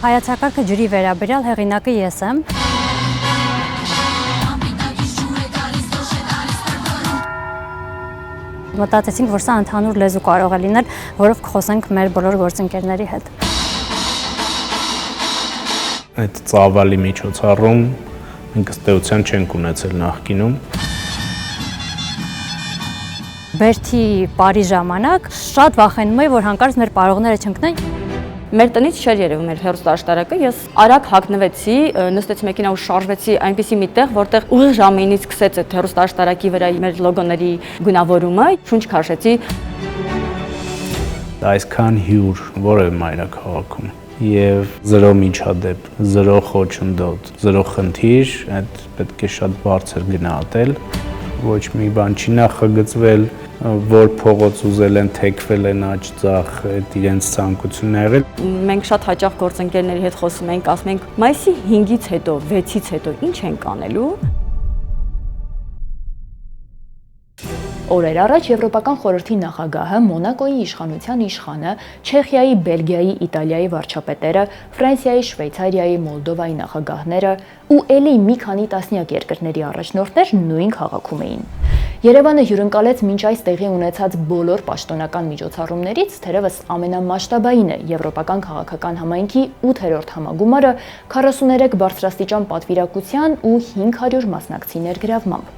Հայեցակարգը ջրի վերաբերյալ հեղինակը ես եմ։ Մտածեցինք, որ սա ընդհանուր լեզու կարող է լինել, որով կխոսենք մեր բոլոր գործընկերների հետ։ Այդ ծավալի միջոցառում մենք ըստ էության չենք ունեցել նախկինում։ Բերդի պարի ժամանակ շատ վախենում էի, որ հանկարծ մեր պարողները չընկնեն։ Մեր տնից չէր երևում մեր հեռուստաաշտարակը, ես արագ հագնվեցի, նստեցի մեքենա ու շարժվեցի այնպիսի մի տեղ, որտեղ ուղիղ ժամինից սկսեց այդ հեռուստաաշտարակի վրա մեր լոգոների գունավորումը, շունչ քաշեցի։ Այսքան հյուր որևէ մայրաքաղաքում եւ զրո միջադեպ, զրո խոչընդոտ, զրո խնդիր, այդ պետք է շատ բարձր գնահատել։ Ոչ մի բան չի նախագծվել, որ փողոց ուզել են թեքվել են աջ ձախ, այդ իրենց ցանկությունն ա եղել։ Մենք շատ հաճախ գործընկերների հետ խոսում ենք, ասում ենք, մայիսի 5-ից հետո, 6-ից հետո ինչ ենք անելու։ Օրեր առաջ Եվրոպական խորհրդի նախագահը, Մոնակոյի իշխանության իշխանը, Չեխիայի, Բելգիայի, Իտալիայի վարչապետերը, Ֆրանսիայի, Շվեյցարիայի, Մոլդովայի նախագահները ու էլի մի քանի տասնյակ երկրների առաջնորդներ նույն քաղաքում էին։ Երևանը հյուրընկալեց մինչ այս տեղի ունեցած բոլոր պաշտոնական միջոցառումներից, թերևս ամենամասշտաբային է Եվրոպական քաղաքական համայնքի 8-րդ համագումարը 43 բարձրաստիճան պատվիրակության ու 500 մասնակցի ներգրավմամբ։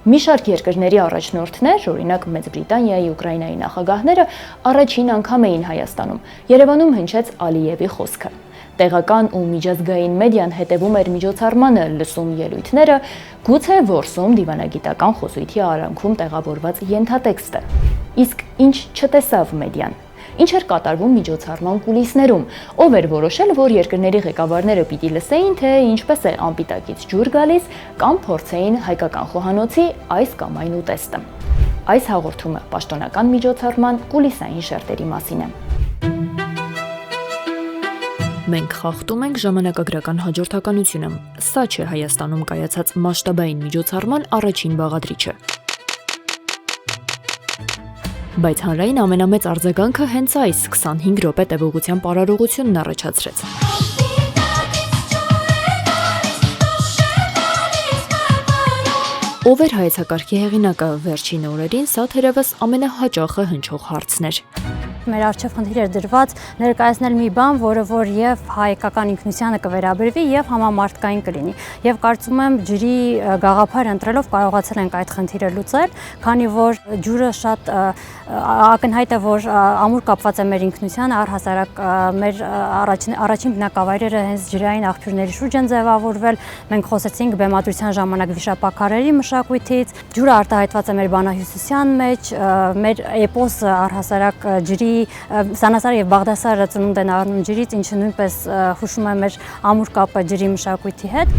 Մի շարք երկրների առաջնորդներ, օրինակ Մեծ Բրիտանիայի, Ուկրաինայի նախագահները առաջին անգամ էին Հայաստանում։ Երևանում հնչեց Ալիևի խոսքը։ Տեղական ու միջազգային մեդիան հետևում էր միջոցառմանը, լսում ելույթները, գուցե որսում դիվանագիտական խոսույթի արանքում տեղավորված ենթատեքստը։ Իսկ ինչ չտեսավ մեդիան։ Ինչ էր կատարվում միջոցառման կուլիսներում, ով էր որոշել, որ երկրների ղեկավարները պիտի լսեին, թե ինչպես է անպիտակից ջուր գալիս կամ փորձեին հայկական խոհանոցի այս կամ այն ուտեստը։ Այս հաղորդումը պաշտոնական միջոցառման կուլիսային շերտերի մասին է։ Մենք խախտում ենք ժամանակագրական հաջորդականությունը։ Սա չէ Հայաստանում կայացած մասշտաբային միջոցառման առաջին բաղադրիչը։ Բայց հանրային ամենամեծ արձագանքը հենց այս 25 րոպե տևողության պարարողությունն առաջացրեց։ Ով էր հայեցակարգի հեղինակը, վերջին օրերին սա թերևս ամենահաճախը հնչող հարցն էր։ Մեր առջև խնդիր էր դրված ներկայացնել մի բան, որը որ եւ հայկական ինքնությանը կվերաբերվի եւ համամարտկային կլինի։ Եվ կարծում եմ ջրի գաղափար ընտրելով կարողացել ենք այդ խնդիրը լուծել, քանի որ ջուրը շատ ակնհայտ է, որ ամուր կապված է մեր ինքնությանը, առհասարակ մեր առաջին բնակավայրերը հենց ջրային աղբյուրների շուրջ են ձևավորվել։ Մենք խոսեցինք բեմադրության ժամանակ վիշապաքարերի մշակույթից, ջուրը արտահայտված է մեր բանահյուսության մեջ, մեր էպոսը առհասարակ ջրի Սանասարը եւ Բաղդասարը ծնունդ են առնում ջրից, ինչը նույնպես հուշում է մեր ամուր կապը ջրի մշակույթի հետ։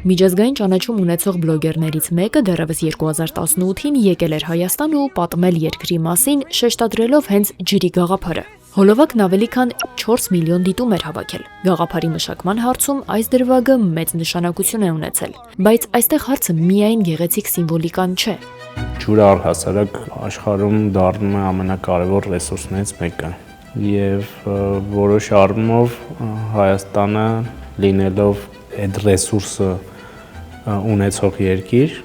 Միջազգային ճանաչում ունեցող բլոգերներից մեկը դեռևս 2018-ին եկել էր Հայաստան ու պատմել երկրի մասին, շեշտադրելով հենց ջրի գաղափարը։ Հոլովակն ավելի քան 4 միլիոն դիտում էր հավաքել։ Գաղափարի մշակման հարցում այս դրվագը մեծ նշանակություն է ունեցել, բայց այստեղ հարցը միայն գեղեցիկ սիմվոլիկան չէ։ Ջուրը առհասարակ աշխարհում դառնում է ամենակարևոր ռեսուրսներից մեկը եւ որոշ առումով Հայաստանը լինելով այդ ռեսուրսը ունեցող երկիր,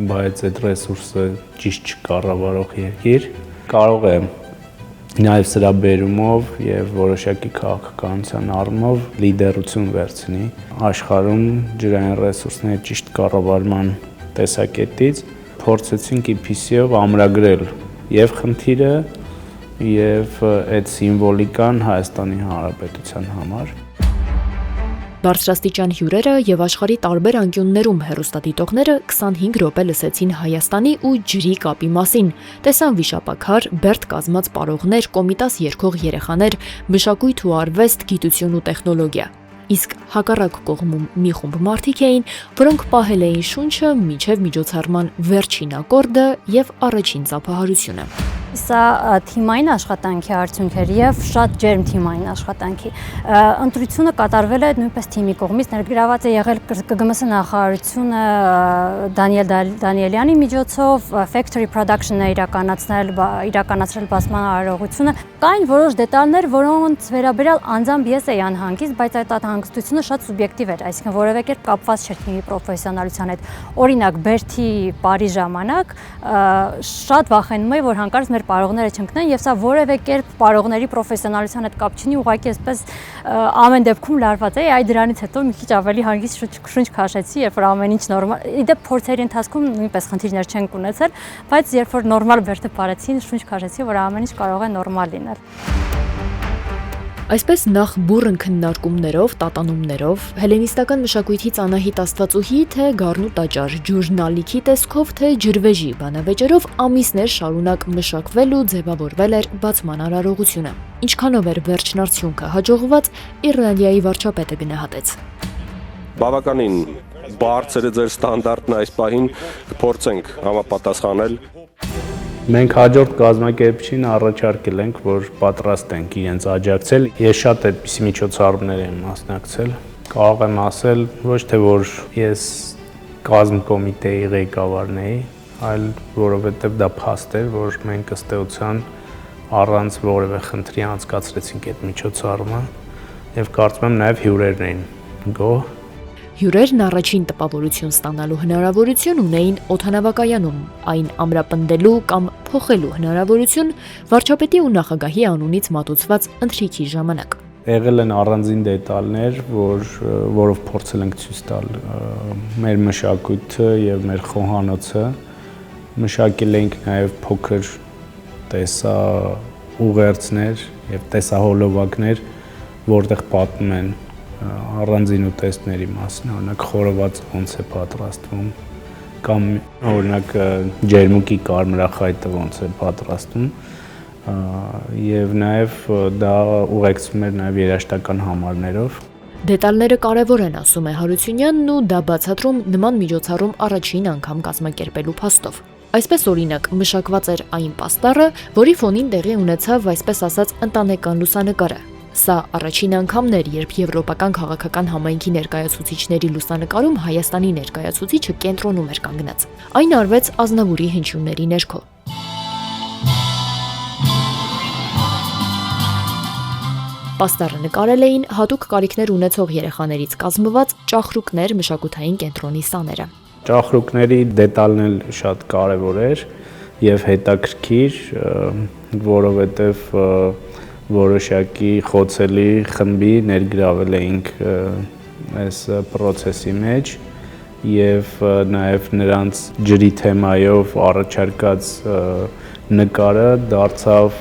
բայց այդ ռեսուրսը ճիշտ չկառավարող երկիր, կարող է նաև սրա բերումով եւ որոշակի քաղաքականության առումով լիդերություն վերցնի աշխարհում ջրային ռեսուրսների ճիշտ կառավարման տեսակետից։ Փորձեցինք IPC-ով ամրագրել եւ խնդիրը եւ այդ սիմվոլիկան Հայաստանի Հանրապետության համար։ Բարձրաստիճան հյուրերը եւ աշխարհի տարբեր անկյուններում հեռուստադիտողները 25 րոպե լսեցին Հայաստանի ու ջրի կապի մասին, տեսան վիշապաքար, բերդ կազմած պարողներ, կոմիտաս երգող երեխաներ, մշակույթ ու արվեստ, գիտություն ու տեխնոլոգիա։ Իսկ հակառակ կողմում մի խումբ մարդիկ էին, որոնք պահել էին շունչը մինչև միջոցառման վերջին ակորդը եւ առաջին ծափահարությունը։ Սա թիմային աշխատանքի արդյունք էր եւ շատ ջերմ թիմային աշխատանքի։ Ընտրությունը կատարվել է նույնպես թիմի կողմից, ներգրաված է եղել ԿԳՄՍ նախարարությունը Դանիելյանի միջոցով, Factory Production-ը իրականացրել բացման արարողությունը։ Կային որոշ դետալներ, որոնց վերաբերյալ անձամբ ես էի անհանգիստ, բայց այդ անհանգստությունը շատ սուբյեկտիվ էր, այսինքն որևէ կերպ կապված չէր թիմի պրոֆեսիոնալության հետ։ Օրինակ, Բերթի Պարի ժամանակ շատ վախենում էի, որ հանկարծ մեր պարողները չընկնեն եւ սա որևէ կերպ պարողների պրոֆեսիոնալության հետ կապ չունի, ուղղակի այսպես ամեն դեպքում լարված էի, այ դրանից հետո մի քիչ ավելի հանգիստ շունչ քաշեցի, երբ որ ամեն ինչ նորմալ, իդեպ փորձերի ընթացքում նույնպես խնդիրներ չեն ունեցել, բայց երբ որ նորմալ բերթը բարեցին, շունչ քաշեցի, որ ամեն ինչ կարող է նորմալ լինել։ Այսպես նախ բուռն քննարկումներով, տատանումներով, հելենիստական մշակույթի ծանահիտ աստվածուհի, թե գառնու տաճար, ջուրնալիքի տեսքով, թե ջրվեժի բանավեճերով ամիսներ շարունակ մշակվել ու ձևավորվել էր բացման արարողությունը։ Ինչքանով էր վերջնարդյունքը հաջողված, Իռլանդիայի վարչապետը գնահատեց։ Բավականին բարձր է ձեր ստանդարտն այս պահին, կփորձենք համապատասխանել։ Մենք հաջորդ կազմակերպչին առաջարկել ենք, որ պատրաստ ենք իրենց աջակցել։ Ես շատ այդպիսի միջոցառումներ եմ մասնակցել։ Կարող եմ ասել, ոչ թե որ ես կազմ կոմիտեի ղեկավարն էի, այլ որովհետև դա փաստ էր, որ մենք ըստ էության առանց որևէ խնդրի անցկացրեցինք այդ միջոցառումը եւ կարծում եմ նաեւ հյուրերն էին գոհ։ Հյուրերն առաջին տպավորություն ստանալու հնարավորություն ունեին օդանավակայանում, այն ամրապնդելու կամ փոխելու հնարավորություն վարչապետի ու նախագահի անունից մատուցված ընթրիքի ժամանակ։ Եղել են առանձին դետալներ, որով փորձել ենք ցույց տալ մեր մշակույթը եւ մեր խոհանոցը։ Մշակել ենք նաեւ փոքր տեսաուղերձներ եւ տեսահոլովակներ, որտեղ պատմում են առանձին ուտեստների մասին, օրինակ խորոված ոնց է պատրաստվում, կամ օրինակ ջերմուկի կարմրախայտը ոնց է պատրաստվում, եւ նաեւ դա ուղեկցվում էր նաեւ երաժշտական համարներով։ Դետալները կարևոր են, ասում է Հարությունյանն, ու դա բացատրում նման միջոցառում առաջին անգամ կազմակերպելու փաստով։ Այսպես օրինակ մշակված էր այն պաստառը, որի ֆոնին տեղի ունեցավ այսպես ասած ընտանեկան լուսանկարը։ Սա առաջին անգամն էր, երբ եվրոպական քաղաքական համայնքի ներկայացուցիչների լուսանկարում Հայաստանի ներկայացուցիչը կենտրոնում էր կանգնած։ Այն արվեց Ազնավուրի հնչյունների ներքո։ Պաստառը նկարել էին հատուկ կարիքներ ունեցող երեխաներից կազմված Ճախրուկներ մշակութային կենտրոնի սաները։ Ճախրուկների դետալն էլ շատ կարևոր էր եւ հետաքրքիր, որովհետեւ որոշակի խոցելի խմբի ներգրավել էինք այս process-ի մեջ եւ նաեւ նրանց ջրի թեմայով առաջարկած նկարը դարձավ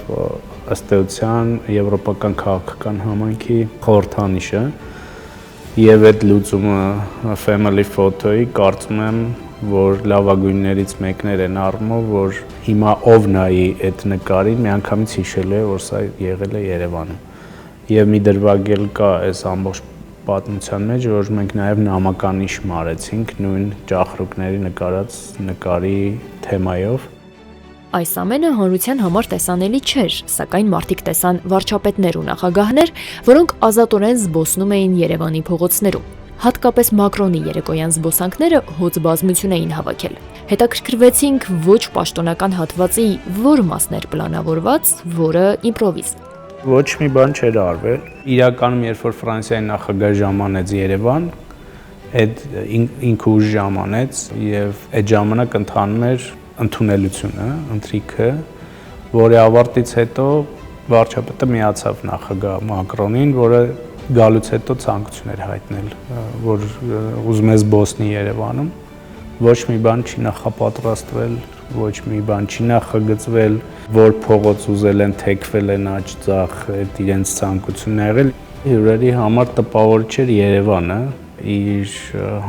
ըստ էության եվրոպական քաղաքական համայնքի խորհրդանիշը եւ այդ լուծումը family photo-ի կարծում եմ որ լավագույններից մեկն էր այն առումով, որ հիմա ով նայի այդ նկարին, միանգամից հիշել է, որ սա եղել է Երևանում։ Եվ մի դրվագ էլ կա այս ամբողջ պատմության մեջ, որ մենք նաև նամականիշ մարեցինք նույն ճախրուկների նկարած նկարի թեմայով։ Այս ամենը հանրության համար տեսանելի չէր, սակայն մարդիկ տեսան վարչապետներ ու նախագահներ, որոնք ազատորեն զբոսնում էին Երևանի փողոցներում։ Հատկապես Մակրոնի երեկոյան զբոսանքները հոծ բազմություն էին հավաքել։ Հետաքրքրվեցինք ոչ պաշտոնական հատվածի որ մասն էր պլանավորված, որը իմպրովիզ։ Ոչ մի բան չէր արվել։ Իրականում երբ որ Ֆրանսիայի նախագահ ժամանեց Երևան, այդ ինքը ուժ ժամանեց եւ այդ ժամանակ ընթանում էր ընդունելությունը, ընթրիքը, որի ավարտից հետո վարչապետը միացավ նախագահ Մակրոնին, որը գալուց հետո ցանկություն էր հայտնել, որ ուզում է զբոսնի Երևանում, ոչ մի բան չի նախապատրաստվել, ոչ մի բան չի նախագծվել, որ փողոց ուզել են թեքվել են աջ ձախ, այդ իրենց ցանկությունն ա եղել։ Հյուրերի համար տպավոր չէր Երևանը, իր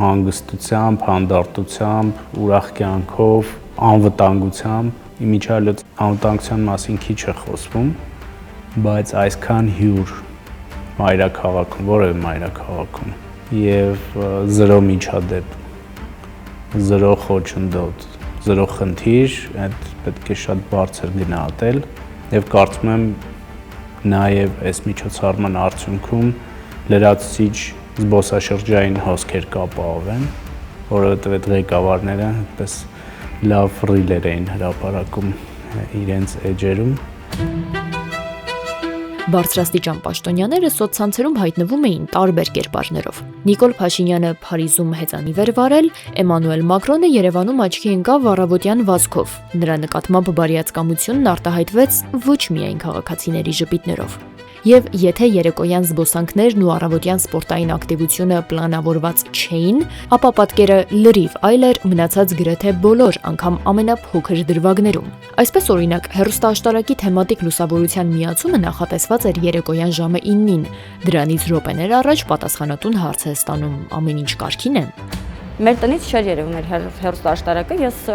հանգստությամբ, հանդարտությամբ, ուրախ կյանքով, անվտանգությամբ, իմիջիայլոց անվտանգության մասին քիչ է խոսվում, բայց այսքան հյուր մայրաքաղաքում, որևէ մայրաքաղաքում եւ զրո միջադեպ, զրո խոչընդոտ, զրո խնդիր, այդ պետք է շատ բարձր գնահատել եւ կարծում եմ նաեւ այս միջոցառման արդյունքում լրացուցիչ զբոսաշրջային հոսքեր կապահովեն, որովհետեւ այդ ղեկավարները այդպես լավ ռիլեր էին հրապարակում իրենց էջերում։ Բարձրաստիճան պաշտոնյաները սոցցանցերում հայտնվում էին տարբեր կերպարներով։ Նիկոլ Փաշինյանը Փարիզում հեծանիվ էր վարել, Էմանուել Մակրոնը Երևանում աչքի ընկավ առավոտյան վազքով։ Նրա նկատմամբ բարիացկամությունն արտահայտվեց ոչ միայն քաղաքացիների ժպիտներով։ Եվ եթե երեկոյան զբոսանքներն ու առավոտյան սպորտային ակտիվությունը պլանավորված չէին, ապա պատկերը լրիվ այլ էր մնացած գրեթե բոլոր, անգամ ամենափոքր դրվագներում։ Այսպես օրինակ, հեռուստաաշտարակի թեմատիկ լուսավորության միացումը նախատեսված էր երեկոյան ժամը 9-ին։ Դրանից րոպեներ առաջ պատասխանատուն հարց է ստանում՝ ամեն ինչ կարգին է։ Մեր տնից չէր երևում էր հեռուստաաշտարակը, ես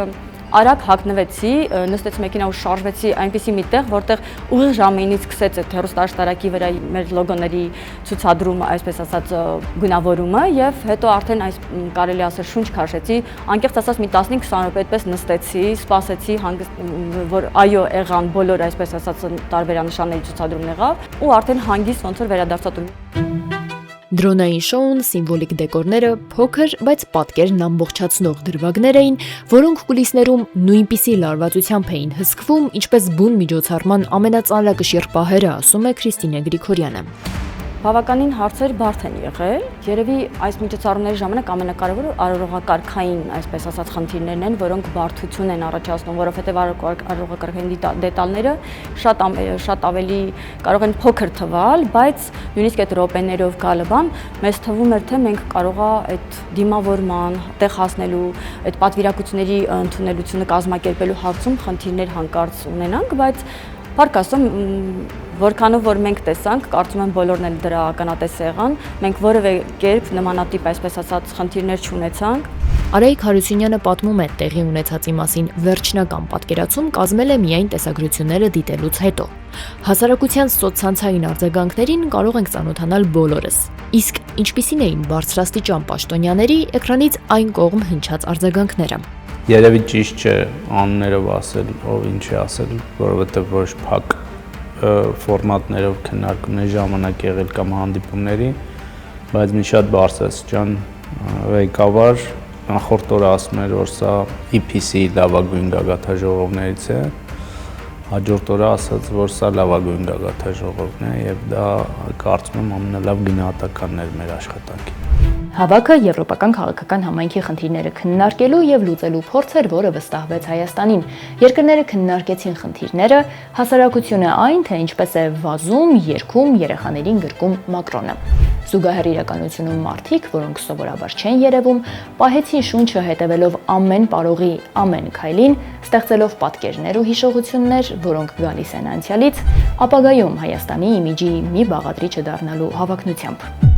արագ հագնվեցի, նստեցի մեքենա ու շարժվեցի այնպիսի մի տեղ, որտեղ ուղիղ ժամինից սկսեց այդ հեռուստաաշտարակի վրա մեր լոգոների ցուցադրումը, այսպես ասած, գունավորումը, եւ հետո արդեն այս կարելի ասել շունչ քաշեցի, անկեղծ ասած մի 15-20 րոպե այդպես նստեցի, սպասեցի, որ այո, եղան բոլոր, այսպես ասած, տարբերանշանների ցուցադրումն եղավ, ու արդեն հանգիստ ոնց որ վերադարձա տուն։ Դրոնային շոուն, սիմվոլիկ դեկորները, փոքր, բայց պատկերն ամբողջացնող դրվագներ էին, որոնք կուլիսներում նույնպիսի լարվածությամբ էին հսկվում, ինչպես բուն միջոցառման ամենածանրակշիռ պահերը, ասում է Քրիստինե Գրիգորյանը։ Բավականին հարցեր բարդ են եղել։ Երևի այս միջոցառումների ժամանակ ամենակարևորը արարողակարգային, այսպես ասած, խնդիրներն են, որոնք բարդություն են առաջացնում, որովհետև արարողակարգային դետալները շատ ավելի կարող են փոքր թվալ, բայց նույնիսկ այդ րոպեներով գալը բան մեզ թվում էր, թե մենք կարողա այդ դիմավորման, տեղ հասնելու, այդ պատվիրակությունների ընդունելությունը կազմակերպելու հարցում խնդիրներ հանկարծ ունենանք, բայց Փառք Աստծո, որքանով որ մենք տեսանք, կարծում եմ բոլորն էլ դրա ականատես եղան, մենք որևէ կերպ նմանատիպ, այսպես ասած, խնդիրներ չունեցանք։ Արայիկ Հարությունյանը պատմում է տեղի ունեցածի մասին վերջնական պատկերացում կազմել է միայն տեսագրությունները դիտելուց հետո։ Հասարակության սոցցանցային արձագանքներին կարող ենք ծանոթանալ բոլորս։ Իսկ ինչպիսին էին բարձրաստիճան պաշտոնյաների էկրանից այն կողմ հնչած արձագանքները։ Երևի ճիշտ չէ անուններով ասել, ով ինչ է ասել, որովհետև ոչ փակ ֆորմատներով քննարկումների ժամանակ եղել կամ հանդիպումների, բայց մի շատ բարձրաստիճան ղեկավար նախորդ օրը ասում էր, որ սա EPC լավագույն գագաթաժողովներից է, հաջորդ օրը ասաց, որ սա լավագույն գագաթաժողովն է եւ դա կարծում եմ ամենալավ գնահատականն էր մեր աշխատանքի։ Հավաքը եվրոպական քաղաքական համայնքի խնդիրները քննարկելու եւ լուծելու փորձ էր, որը վստահվեց Հայաստանին։ Երկրները քննարկեցին խնդիրները, հասարակությունը այն, թե ինչպես է վազում, երգում, երեխաներին գրկում Մակրոնը։ Զուգահեռ իրականությունում մարդիկ, որոնք սովորաբար չեն երևում, պահեցին շունչը հետևելով ամեն պարողի ամեն քայլին, ստեղծելով պատկերներ ու հիշողություններ, որոնք գալիս են անցյալից, ապագայում Հայաստանի իմիջի մի բաղադրիչը դառնալու հավակնությամբ։